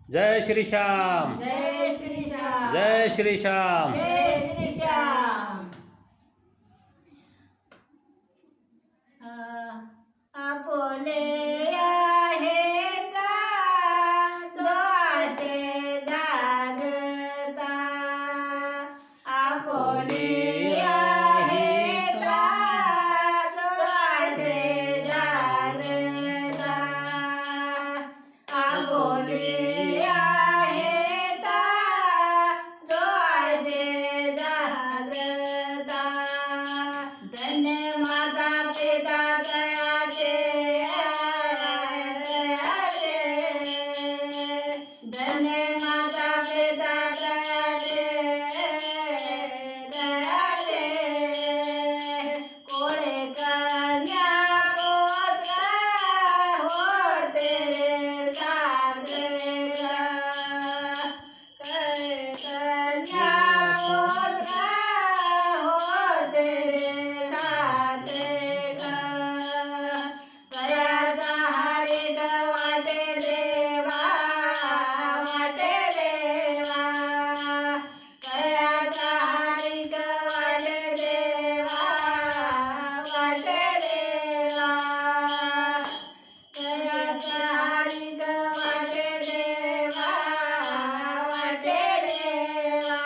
जय श्री श्याम, जय श्री श्याम, जय श्री श्याम, जय श्री श्याम। आपले आहेत जो असे जागता, आपले आहेत जो असे जागता, आपले आहेत जो असे जागता। धन्य माता पिता दयाचे, धन्य माता पिता दयाचे, कोळे कन्या पुत्र होते साजरे कन्या पुत्र होते साजरे कयाचा हारिक वाटे देवा, वाटे देवा, कयाचा हारिक वाटे देवा, वाटे देवा, कयाचा हारिक वाटे देवा, वाटे देवा।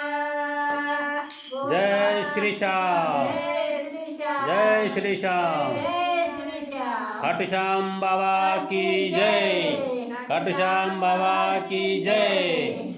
जय श्री श्याम, जय श्री श्याम, जय श्री श्याम। जय श्री श्याम। खाटू श्याम बाबा की जय, खाटू श्याम बाबा की जय।